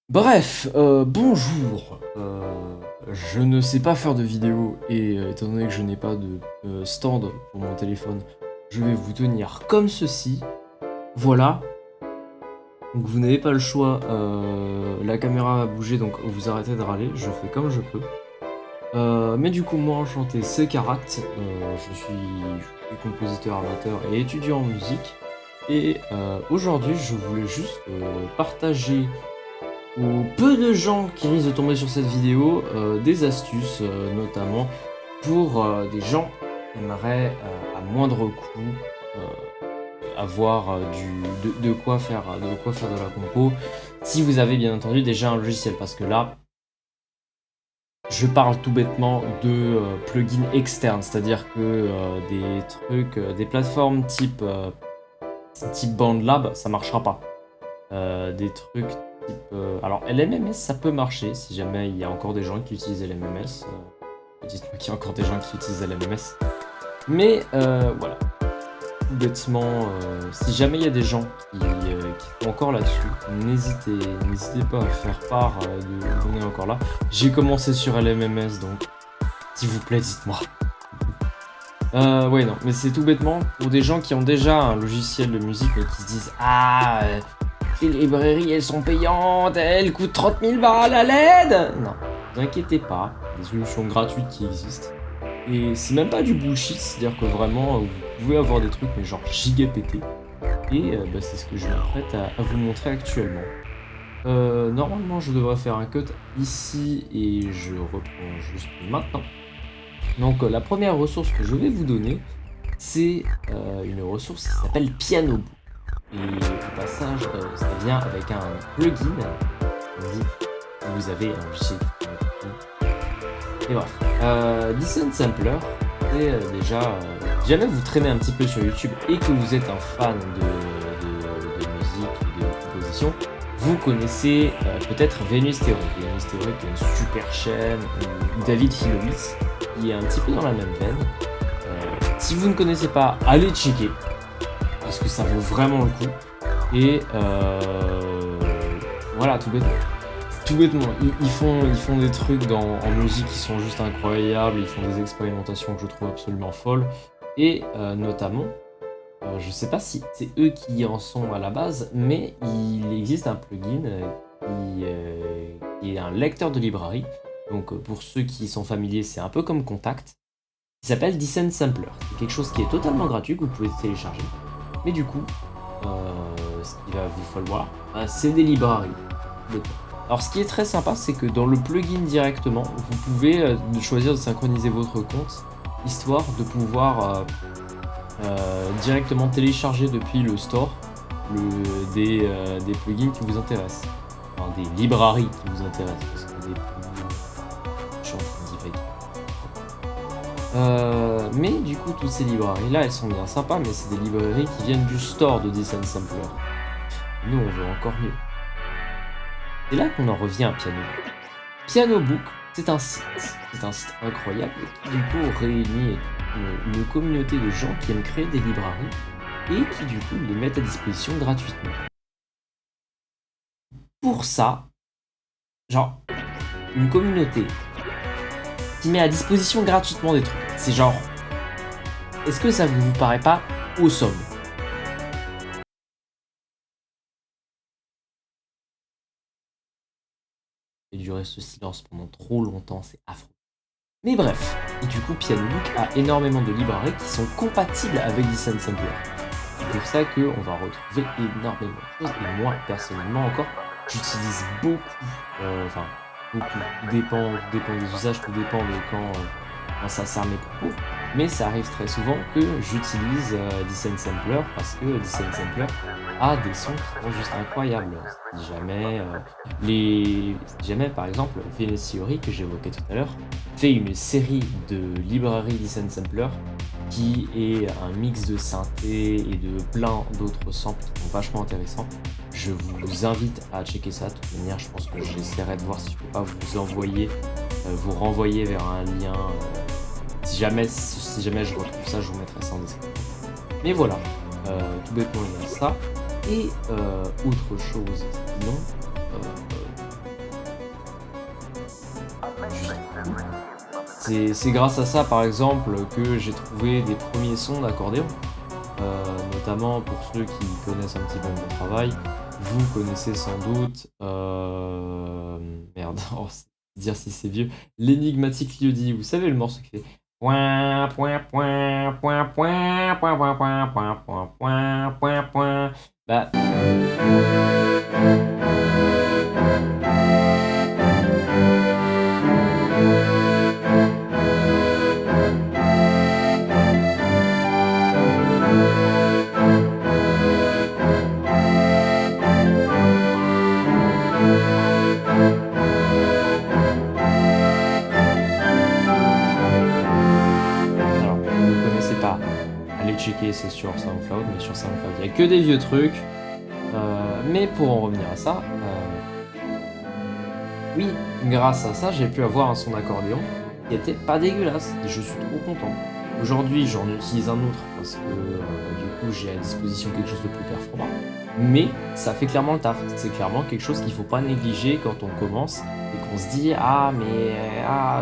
Bref, bonjour. Je ne sais pas faire de vidéo et étant donné que je n'ai pas de stand pour mon téléphone, je vais vous tenir comme ceci. Voilà. Donc vous n'avez pas le choix. La caméra va bouger, donc vous arrêtez de râler. Je fais comme je peux. Mais du coup, moi enchanté, c'est Karat. Je suis compositeur amateur et étudiant en musique. Et aujourd'hui, je voulais juste partager aux peu de gens qui risquent de tomber sur cette vidéo, des astuces notamment pour des gens qui aimeraient à moindre coût avoir de quoi faire de la compo, si vous avez bien entendu déjà un logiciel, parce que là je parle tout bêtement de plugins externes, c'est-à-dire que des trucs, des plateformes type BandLab, ça marchera pas. Des trucs type... alors LMMS ça peut marcher si jamais il y a encore des gens qui utilisent LMMS. Dites-moi qu'il y a encore des gens qui utilisent LMMS. Mais voilà. Tout bêtement, si jamais il y a des gens qui sont encore là-dessus, n'hésitez pas à faire part de on est encore là. J'ai commencé sur LMMS donc s'il vous plaît dites-moi. Ouais non, mais c'est tout bêtement pour des gens qui ont déjà un logiciel de musique mais qui se disent les librairies, elles sont payantes, elles coûtent 30 000 balles à l'aide. Non, ne vous inquiétez pas, il y a des solutions gratuites qui existent. Et c'est même pas du bullshit, c'est-à-dire que vraiment, vous pouvez avoir des trucs, mais genre giga pété. Et c'est ce que je m'apprête à vous montrer actuellement. Normalement, je devrais faire un cut ici, et je reprends juste maintenant. Donc, la première ressource que je vais vous donner, c'est une ressource qui s'appelle Piano Book. Et au passage, ça vient avec un plugin. On dit que vous avez un logiciel. Et bref. Decent Sampler, c'est déjà. Si jamais vous traînez un petit peu sur YouTube et que vous êtes un fan de musique et de composition, vous connaissez peut-être Venus Theory. Venus Theory qui est une super chaîne, ou David Hilowitz, qui est un petit peu dans la même veine. Si vous ne connaissez pas, allez checker. Parce que ça vaut vraiment le coup. Et voilà, tout bêtement. Ils font des trucs en musique qui sont juste incroyables. Ils font des expérimentations que je trouve absolument folles. Et notamment, je sais pas si c'est eux qui en sont à la base, mais il existe un plugin qui est un lecteur de librairie. Donc pour ceux qui sont familiers, c'est un peu comme Contact. Qui s'appelle Decent Sampler. C'est quelque chose qui est totalement gratuit, que vous pouvez télécharger. Mais du coup, ce qu'il va vous falloir, c'est des librairies. Alors ce qui est très sympa, c'est que dans le plugin directement, vous pouvez choisir de synchroniser votre compte, histoire de pouvoir directement télécharger depuis le store des plugins qui vous intéressent. Enfin, des librairies qui vous intéressent. Parce que des plugins... Je suis en train d'y vaguer. Mais du coup, toutes ces librairies-là, elles sont bien sympas, mais c'est des librairies qui viennent du store de Decent Sampler. Nous, on veut encore mieux. C'est là qu'on en revient à Piano Book. Piano Book, c'est un site incroyable qui du coup réunit une communauté de gens qui aiment créer des librairies et qui du coup les mettent à disposition gratuitement. Pour ça, genre, une communauté qui met à disposition gratuitement des trucs, c'est genre, est-ce que ça vous paraît pas awesome? Et durer ce silence pendant trop longtemps, c'est affreux. Mais bref, et du coup Piano Book a énormément de librairies qui sont compatibles avec Decent Sampler. C'est pour ça qu'on va retrouver énormément de choses, et moi personnellement encore, j'utilise beaucoup, beaucoup, tout dépend des usages, tout dépend de quand ça sert mes propos, mais ça arrive très souvent que j'utilise Decent Sampler parce que Decent Sampler a des sons qui sont juste incroyables. Si jamais par exemple Venus Theory que j'évoquais tout à l'heure fait une série de librairies Decent Sampler qui est un mix de synthé et de plein d'autres samples qui sont vachement intéressants. Je vous invite à checker ça. De toute manière, je pense que j'essaierai de voir si je peux pas vous renvoyer vers un lien. Si jamais je retrouve ça, je vous mettrai ça en description. Mais voilà, tout bêtement il y a ça. Et autre chose, sinon, C'est grâce à ça, par exemple, que j'ai trouvé des premiers sons d'accordéon. Notamment pour ceux qui connaissent un petit peu mon travail, vous connaissez sans doute, merde, oh, c'est dire si c'est vieux, l'énigmatique Lyodie, vous savez le morceau qui fait point point point point point point point point point point point point point. Bah alors, vous ne connaissez pas, allez checker, c'est sur SoundCloud, mais sur SoundCloud, il n'y a que des vieux trucs. Mais pour en revenir à ça, oui, grâce à ça, j'ai pu avoir un son d'accordéon qui était pas dégueulasse, et je suis trop content. Aujourd'hui, j'en utilise un autre parce que du coup, j'ai à disposition quelque chose de plus performant. Mais ça fait clairement le taf. C'est clairement quelque chose qu'il faut pas négliger quand on commence et qu'on se dit ah mais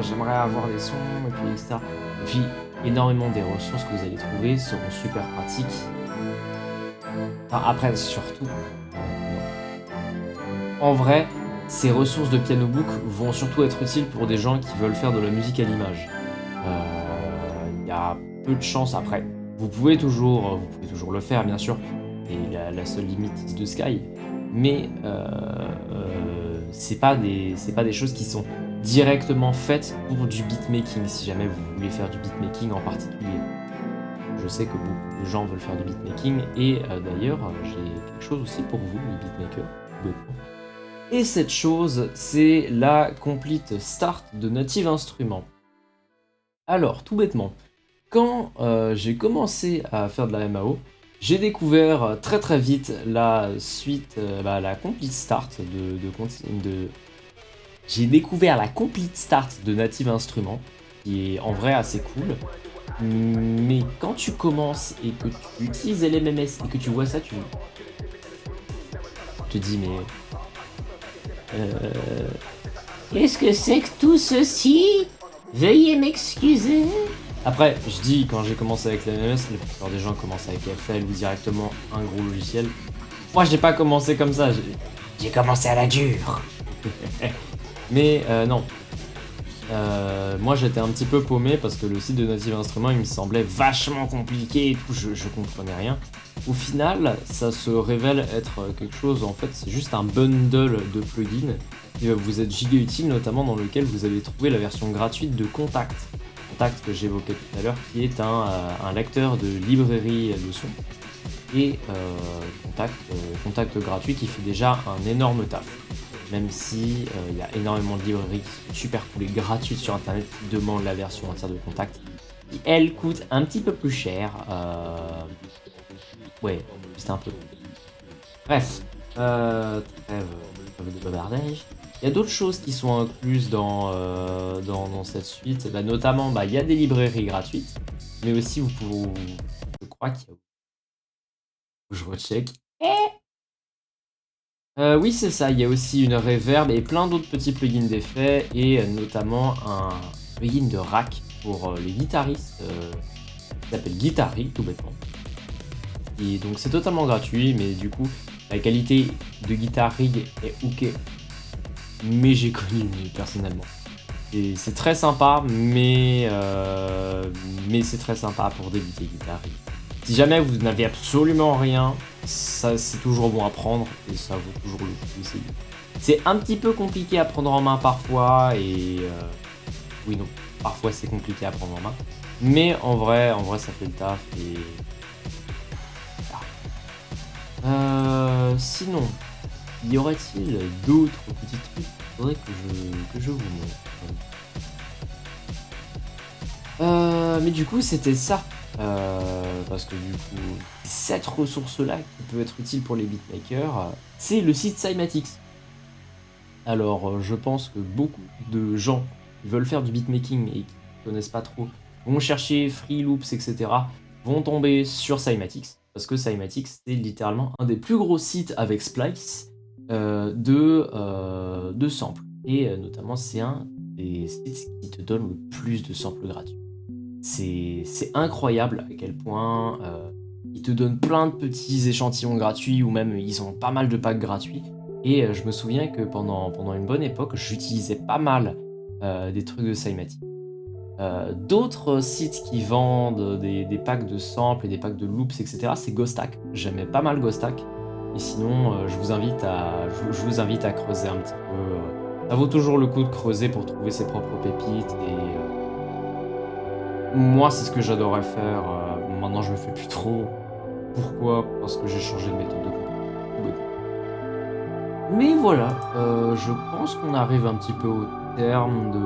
j'aimerais avoir des sons et puis etc. Et puis énormément des ressources que vous allez trouver seront super pratiques. Enfin, après surtout, en vrai, ces ressources de Piano Book vont surtout être utiles pour des gens qui veulent faire de la musique à l'image. Il y a peu de chance après. Vous pouvez toujours le faire bien sûr, et la seule limite is the sky. Mais c'est pas des choses qui sont directement faites pour du beatmaking, si jamais vous voulez faire du beatmaking en particulier. Je sais que beaucoup de gens veulent faire du beatmaking, et d'ailleurs, j'ai quelque chose aussi pour vous, les beatmakers, bêtement. Et cette chose, c'est la Complete Start de Native Instruments. Alors, tout bêtement, quand j'ai commencé à faire de la MAO, j'ai découvert très très vite la suite, la Complete Start J'ai découvert la Complete Start de Native Instruments, qui est en vrai assez cool. Mais quand tu commences et que tu utilises LMMS et que tu vois ça, tu te dis mais... Qu'est-ce que c'est que tout ceci? Veuillez m'excuser. Après, je dis quand j'ai commencé avec LMMS, la plupart des gens commencent avec FL ou directement un gros logiciel. Moi j'ai pas commencé comme ça, J'ai commencé à la dure. mais non. Moi j'étais un petit peu paumé parce que le site de Native Instruments il me semblait vachement compliqué et tout, je comprenais rien. Au final, ça se révèle être quelque chose, en fait, c'est juste un bundle de plugins qui va vous être giga utile, notamment dans lequel vous allez trouver la version gratuite de Contact. Contact que j'évoquais tout à l'heure, qui est un lecteur de librairie de son. Et Contact gratuit qui fait déjà un énorme taf. Même si il y a énormément de librairies qui sont super cool et gratuites sur internet qui demandent la version entière de Contact. Et elle coûte un petit peu plus cher. Ouais, juste un peu. Bref, trêve de bavardage. Il y a d'autres choses qui sont incluses dans cette suite. Bah, notamment, il y a des librairies gratuites. Mais aussi, je crois qu'il y a... Je recheck. Oui, c'est ça. Il y a aussi une reverb et plein d'autres petits plugins d'effets. Et notamment un plugin de rack pour les guitaristes qui s'appelle Guitari, tout bêtement. Et donc c'est totalement gratuit, mais du coup la qualité de Guitar Rig est ok. Mais j'ai connu personnellement. Et c'est très sympa, mais c'est très sympa pour débuter Guitar Rig. Si jamais vous n'avez absolument rien, ça c'est toujours bon à prendre et ça vaut toujours le coup d'essayer. C'est un petit peu compliqué à prendre en main parfois et oui non, parfois c'est compliqué à prendre en main. Mais en vrai ça fait le taf et sinon, y aurait-il d'autres petits trucs qu'il faudrait que je vous montre? Mais du coup, c'était ça. Parce que du coup, cette ressource-là qui peut être utile pour les beatmakers, c'est le site Cymatics. Alors, je pense que beaucoup de gens qui veulent faire du beatmaking et qui ne connaissent pas trop vont chercher Free Loops, etc., vont tomber sur Cymatics. Parce que Cymatics, c'est littéralement un des plus gros sites avec Splice de samples. Et notamment, c'est un des sites qui te donnent le plus de samples gratuits. C'est incroyable à quel point ils te donnent plein de petits échantillons gratuits ou même ils ont pas mal de packs gratuits. Et je me souviens que pendant une bonne époque, j'utilisais pas mal des trucs de Cymatic. D'autres sites qui vendent des packs de samples et des packs de loops, etc., c'est Ghosttack. J'aimais pas mal Ghosttack. Et sinon, je vous invite à creuser un petit peu. Ça vaut toujours le coup de creuser pour trouver ses propres pépites. Et moi, c'est ce que j'adorais faire. Maintenant, je le fais plus trop. Pourquoi? Parce que j'ai changé de méthode de compte. Mais voilà, je pense qu'on arrive un petit peu au terme de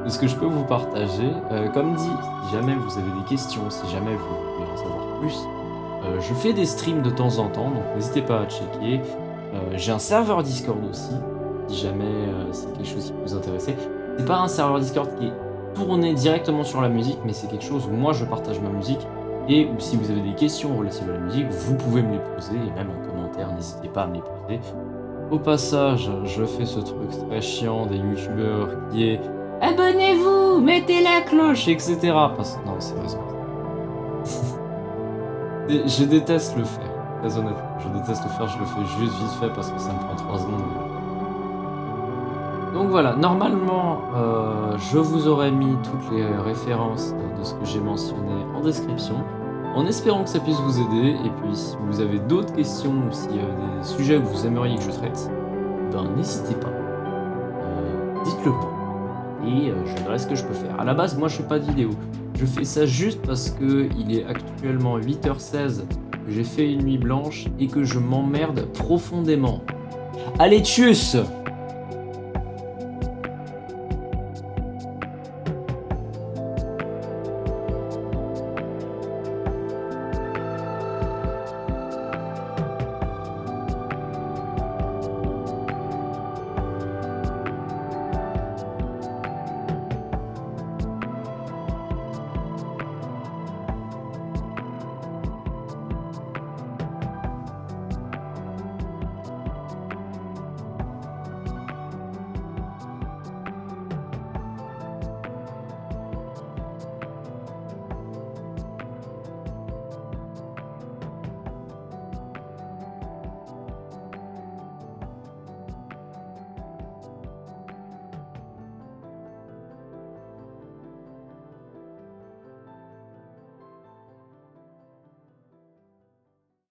ce que je peux vous partager. Comme dit, si jamais vous avez des questions, si jamais vous voulez en savoir plus, je fais des streams de temps en temps, donc n'hésitez pas à checker. J'ai un serveur Discord aussi, si jamais c'est quelque chose qui peut vous intéresser. C'est pas un serveur Discord qui est tourné directement sur la musique, mais c'est quelque chose où moi je partage ma musique. Et si vous avez des questions relatives à la musique, vous pouvez me les poser, et même en commentaire, n'hésitez pas à me les poser. Au passage, je fais ce truc très chiant des youtubeurs qui est « Abonnez-vous, mettez la cloche », etc. Non, sérieusement. Je déteste le faire, très honnêtement. Je déteste le faire, je le fais juste vite fait parce que ça me prend 3 secondes. Donc voilà, normalement, je vous aurais mis toutes les références de ce que j'ai mentionné en description, en espérant que ça puisse vous aider. Et puis, si vous avez d'autres questions ou s'il y a des sujets que vous aimeriez que je traite, ben n'hésitez pas. Dites-le moi. Et je verrai ce que je peux faire. À la base, moi, je fais pas de vidéo. Je fais ça juste parce que il est actuellement 8h16, que j'ai fait une nuit blanche et que je m'emmerde profondément. Allez, tchuss!